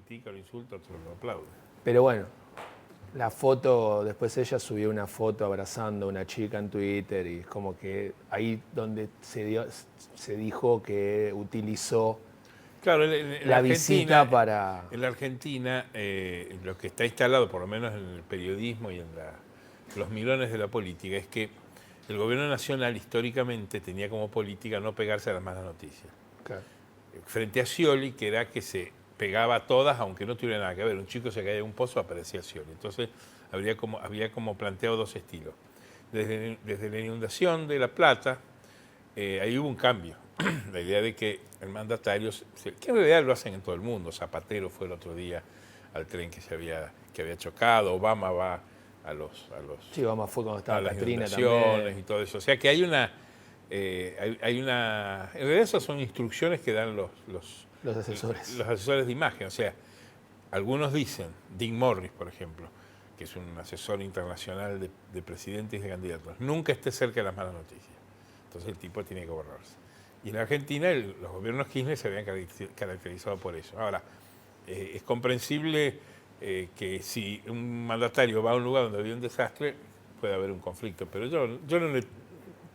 critica, lo insulta, otros lo aplauden. Pero bueno, la foto, después ella subió una foto abrazando a una chica en Twitter y es como que ahí donde se dijo que utilizó Claro, en la visita para... En la Argentina, lo que está instalado, por lo menos en el periodismo y en los mirones de la política, es que el gobierno nacional históricamente tenía como política no pegarse a las malas noticias. Claro. Frente a Scioli, que era que se pegaba a todas, aunque no tuviera nada que ver. Un chico se caía de un pozo, aparecía Scioli. Entonces había como planteado dos estilos. Desde la inundación de La Plata, ahí hubo un cambio. La idea de que el mandatario, que en realidad lo hacen en todo el mundo, Zapatero fue el otro día al tren que había chocado, Obama va a los Sí, Obama fue cuando estaba a las Katrina inundaciones también. y todo eso. O sea que hay una, en realidad esas son instrucciones que dan Los asesores. los asesores de imagen. O sea, algunos dicen, Dean Morris, por ejemplo, que es un asesor internacional de presidentes y de candidatos, nunca esté cerca de las malas noticias. Entonces el tipo tiene que borrarse. Y en Argentina los gobiernos Kirchner se habían caracterizado por eso. Ahora, es comprensible que si un mandatario va a un lugar donde había un desastre, puede haber un conflicto, pero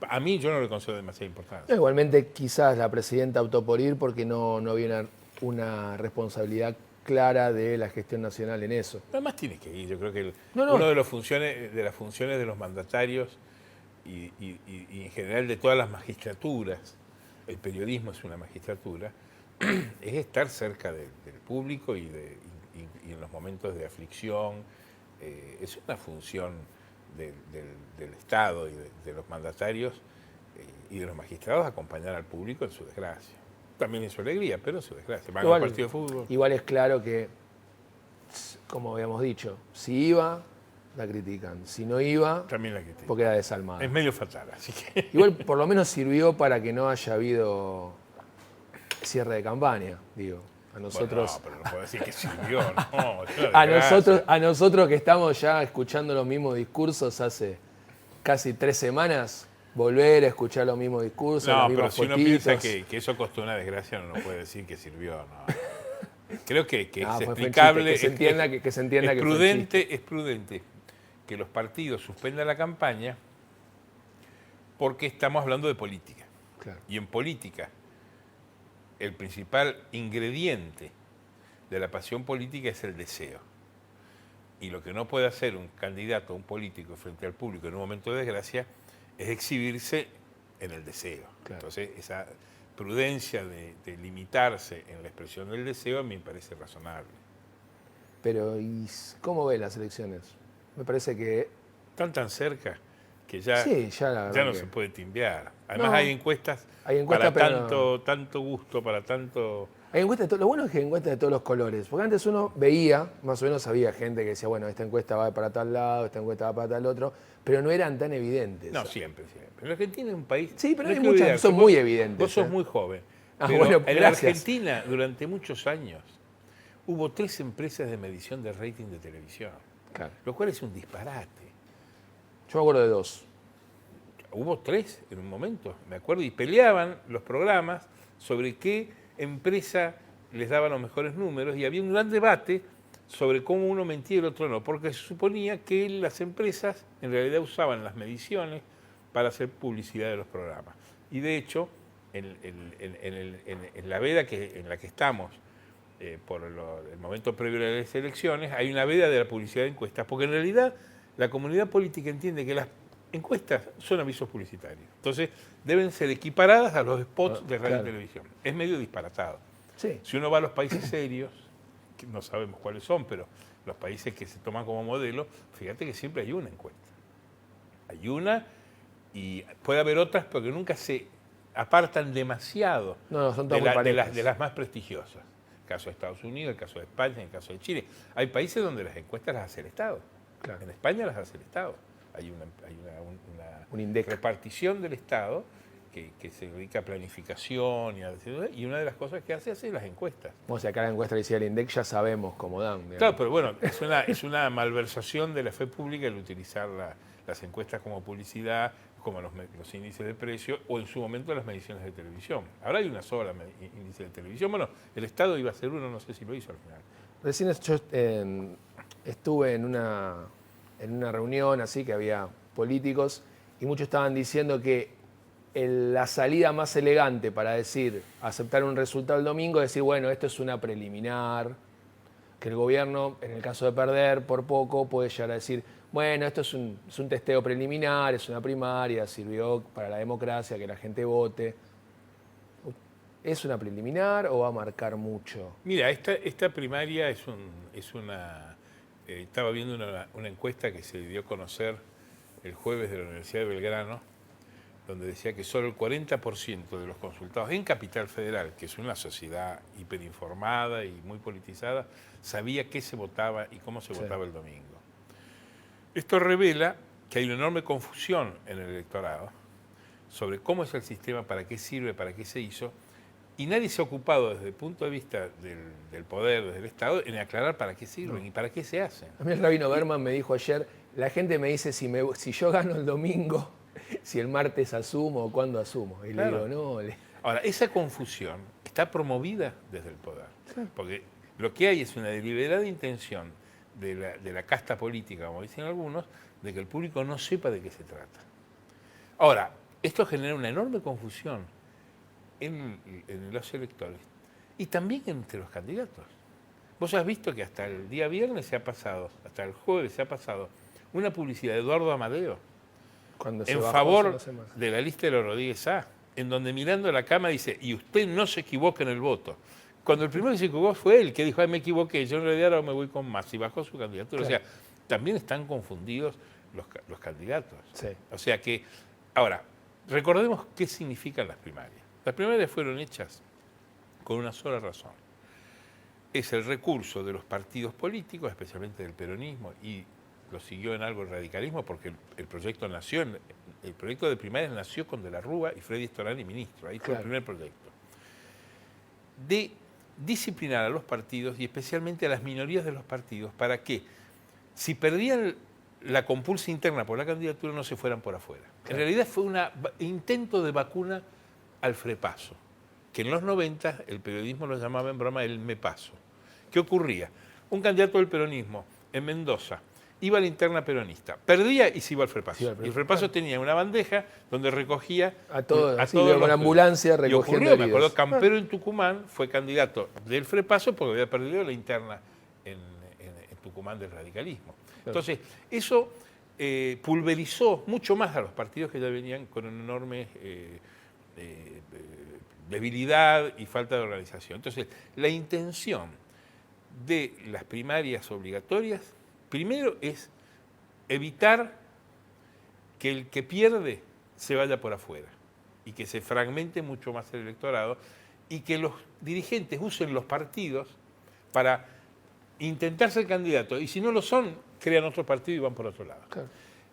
a mí yo no le concedo demasiada importancia. Igualmente quizás la presidenta optó por ir porque no había una responsabilidad clara de la gestión nacional en eso. Además tiene que ir, yo creo que No. una de las funciones de los mandatarios y en general de todas las magistraturas, el periodismo es una magistratura, es estar cerca del público y en los momentos de aflicción. Es una función del Estado y de los mandatarios y de los magistrados acompañar al público en su desgracia. También en su alegría, pero en su desgracia. Van a un partido de fútbol. Igual es claro que, como habíamos dicho, si iba, la critican. Si no iba, también la critican. porque era desalmada. Es medio fatal, así que... Igual por lo menos sirvió para que no haya habido cierre de campaña, digo. A nosotros, bueno, no, pero no puedo decir que sirvió, no. a nosotros que estamos ya escuchando los mismos discursos hace casi 3 semanas, volver a escuchar los mismos discursos, las mismas pero si fotitos. uno piensa que eso costó una desgracia, no puede decir que sirvió, no. Creo que es explicable, que se entienda que es prudente que los partidos suspendan la campaña porque estamos hablando de política. Claro. Y en política, el principal ingrediente de la pasión política es el deseo. Y lo que no puede hacer un candidato, un político frente al público en un momento de desgracia es exhibirse en el deseo. Claro. Entonces, esa prudencia de limitarse en la expresión del deseo a mí me parece razonable. Pero, ¿y cómo ve las elecciones? Me parece que... Están tan cerca que ya no se puede timbear. Además hay encuestas para tanto gusto, para tanto... Hay encuestas, lo bueno es que hay encuestas de todos los colores, porque antes uno veía, más o menos había gente que decía, bueno, esta encuesta va para tal lado, esta encuesta va para tal otro, pero no eran tan evidentes. No, siempre. La Argentina es un país... Sí, pero hay muchas que son muy evidentes. Vos sos muy joven. Pero bueno, en la Argentina, durante muchos años, hubo 3 empresas de medición de rating de televisión, claro, lo cual es un disparate. Yo me acuerdo de 2. Hubo 3 en un momento, me acuerdo, y peleaban los programas sobre qué empresa les daba los mejores números, y había un gran debate sobre cómo uno mentía y el otro no, porque se suponía que las empresas en realidad usaban las mediciones para hacer publicidad de los programas. Y de hecho, en la veda en la que estamos, por el momento previo a las elecciones, hay una veda de la publicidad de encuestas, porque en realidad la comunidad política entiende que las encuestas son avisos publicitarios. Entonces, deben ser equiparadas a los spots de radio y televisión. Es medio disparatado. Sí. Si uno va a los países serios, que no sabemos cuáles son, pero los países que se toman como modelo, fíjate que siempre hay una encuesta. Hay una y puede haber otras, porque nunca se apartan demasiado son de las más prestigiosas. El caso de Estados Unidos, el caso de España, el caso de Chile. Hay países donde las encuestas las hace el Estado. Claro. En España las hace el Estado. Hay una repartición del Estado que se dedica a planificación y una de las cosas que hace es las encuestas. O sea, acá la encuesta le decía el INDEC, ya sabemos cómo dan. Digamos. Claro, pero bueno, es una malversación de la fe pública el utilizar las encuestas como publicidad, como los índices de precio, o en su momento las mediciones de televisión. Ahora hay una sola índice de televisión. Bueno, el Estado iba a hacer uno, no sé si lo hizo al final. Recién yo estuve en una reunión así que había políticos y muchos estaban diciendo que la salida más elegante para decir, aceptar un resultado el domingo, es decir, bueno, esto es una preliminar, que el gobierno, en el caso de perder por poco, puede llegar a decir, bueno, esto es un testeo preliminar, es una primaria, sirvió para la democracia, que la gente vote. ¿Es una preliminar o va a marcar mucho? Mira, esta primaria es una... estaba viendo una encuesta que se dio a conocer el jueves de la Universidad de Belgrano, donde decía que solo el 40% de los consultados en Capital Federal, que es una sociedad hiperinformada y muy politizada, sabía qué se votaba y cómo se votaba el domingo. Esto revela que hay una enorme confusión en el electorado sobre cómo es el sistema, para qué sirve, para qué se hizo, y nadie se ha ocupado desde el punto de vista del poder, desde el Estado, en aclarar para qué sirven y para qué se hacen. A mí el rabino Berman me dijo ayer, la gente me dice si yo gano el domingo, si el martes asumo o cuándo asumo. Y Claro. le digo, no. Ahora, esa confusión está promovida desde el poder, porque lo que hay es una deliberada intención de la casta política, como dicen algunos, de que el público no sepa de qué se trata. Ahora, esto genera una enorme confusión en los electores y también entre los candidatos. Vos has visto que hasta el día viernes se ha pasado, hasta el jueves se ha pasado, una publicidad de Eduardo Amadeo en favor de la lista de los Rodríguez A, en donde mirando la cámara dice, y usted no se equivoca en el voto. Cuando el primero que se equivocó fue él, que dijo, ay, me equivoqué, yo en realidad ahora me voy con más, y bajó su candidatura. Claro. O sea, también están confundidos los candidatos. Sí. O sea que, ahora, recordemos qué significan las primarias. Las primarias fueron hechas con una sola razón. Es el recurso de los partidos políticos, especialmente del peronismo, y lo siguió en algo el radicalismo, porque el proyecto el proyecto de primarias nació con De la Rúa y Freddy Storani ministro. Ahí fue el primer proyecto. De disciplinar a los partidos y especialmente a las minorías de los partidos para que, si perdían la compulsa interna por la candidatura, no se fueran por afuera. En realidad fue un intento de vacuna al frepaso, que en los 90 el periodismo lo llamaba en broma el me paso. ¿Qué ocurría? Un candidato del peronismo en Mendoza iba a la interna peronista, perdía y se iba al frepaso. Y el frepaso tenía una bandeja donde recogía a todos con la ambulancia recogiendo heridos. Me acuerdo, Campero en Tucumán fue candidato del frepaso porque había perdido la interna en Tucumán del radicalismo. Entonces, eso pulverizó mucho más a los partidos que ya venían con una enorme debilidad y falta de organización. Entonces, la intención de las primarias obligatorias, primero es evitar que el que pierde se vaya por afuera y que se fragmente mucho más el electorado y que los dirigentes usen los partidos para intentar ser candidatos y si no lo son, crean otro partido y van por otro lado. Claro.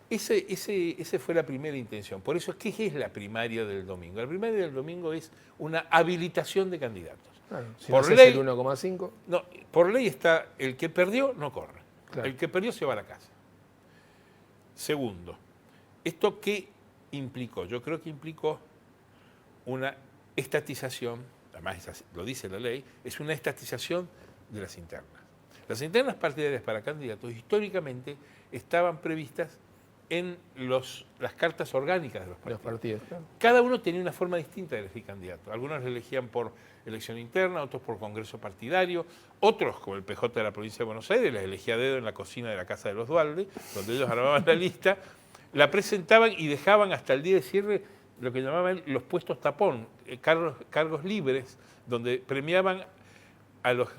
Esa fue la primera intención. Por eso, ¿qué es la primaria del domingo? La primaria del domingo es una habilitación de candidatos. Claro, si por ley, el 1,5. No, por ley está, el que perdió no corre. Claro. El que perdió se va a la casa. Segundo, ¿esto qué implicó? Yo creo que implicó una estatización, además lo dice la ley, es una estatización de las internas. Las internas partidarias para candidatos históricamente estaban previstas en las cartas orgánicas de los partidos. Claro. Cada uno tenía una forma distinta de elegir candidato. Algunos lo elegían por elección interna, otros por congreso partidario, otros, como el PJ de la provincia de Buenos Aires, les elegía a dedo en la cocina de la casa de los Dualde, donde ellos armaban la lista, la presentaban y dejaban hasta el día de cierre lo que llamaban los puestos tapón, cargos libres, donde premiaban a los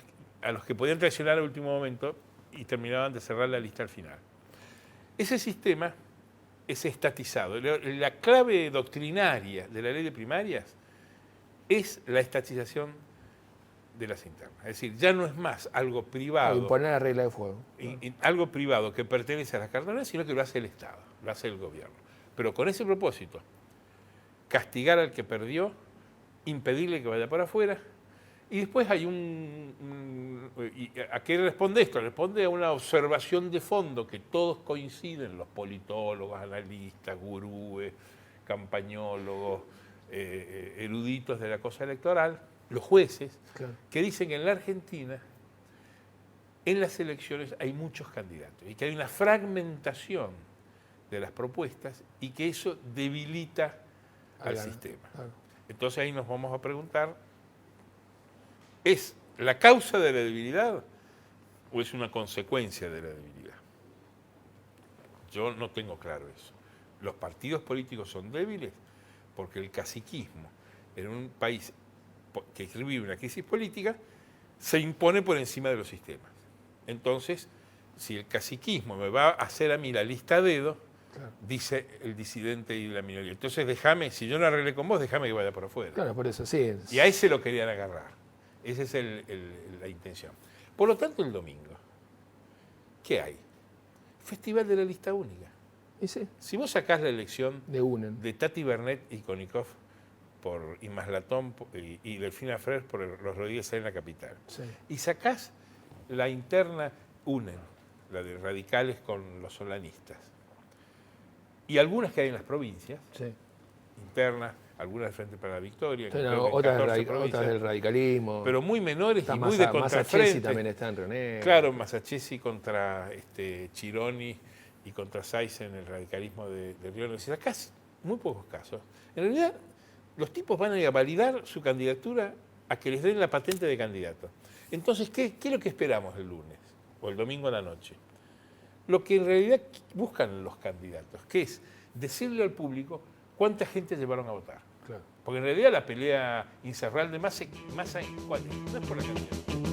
que podían traicionar al último momento y terminaban de cerrar la lista al final. Ese sistema es estatizado. La clave doctrinaria de la ley de primarias es la estatización de las internas. Es decir, ya no es más algo privado. Imponer la regla de juego. Algo privado que pertenece a las cartoneras, sino que lo hace el Estado, lo hace el gobierno. Pero con ese propósito, castigar al que perdió, impedirle que vaya para afuera. Y después hay ¿a qué responde esto? Responde a una observación de fondo que todos coinciden, los politólogos, analistas, gurúes, campañólogos, eruditos de la cosa electoral, los jueces, claro, que dicen que en la Argentina en las elecciones hay muchos candidatos y que hay una fragmentación de las propuestas y que eso debilita al sistema. Claro. Entonces ahí nos vamos a preguntar, ¿es la causa de la debilidad o es una consecuencia de la debilidad? Yo no tengo claro eso. Los partidos políticos son débiles porque el caciquismo en un país que vive una crisis política se impone por encima de los sistemas. Entonces, si el caciquismo me va a hacer a mí la lista a dedo, claro, dice el disidente y la minoría. Entonces déjame, si yo no arreglé con vos, déjame que vaya por afuera. Claro, por eso sí. Y a ese lo querían agarrar. Esa es la intención. Por lo tanto, el domingo, ¿qué hay? Festival de la lista única. ¿Y sí? Si vos sacás la elección de Tati Bernet y Konikov por Imaslatón y Delfina Freire por los Rodríguez en la capital, sí, y sacás la interna UNEN, la de radicales con los solanistas, y algunas que hay en las provincias, sí, internas, algunas del Frente para la Victoria, otras del radicalismo, pero muy menores y muy de contrafrente. Masachesi también está en René. Claro, Masachesi contra Chironi y contra Saiz en el radicalismo de Río Negro. Acá muy pocos casos. En realidad, los tipos van a ir a validar su candidatura a que les den la patente de candidato. Entonces, ¿qué es lo que esperamos el lunes o el domingo a la noche? Lo que en realidad buscan los candidatos, que es decirle al público cuánta gente llevaron a votar. Claro. Porque en realidad la pelea Insaurralde más ¿cuál es? No es por la cantidad.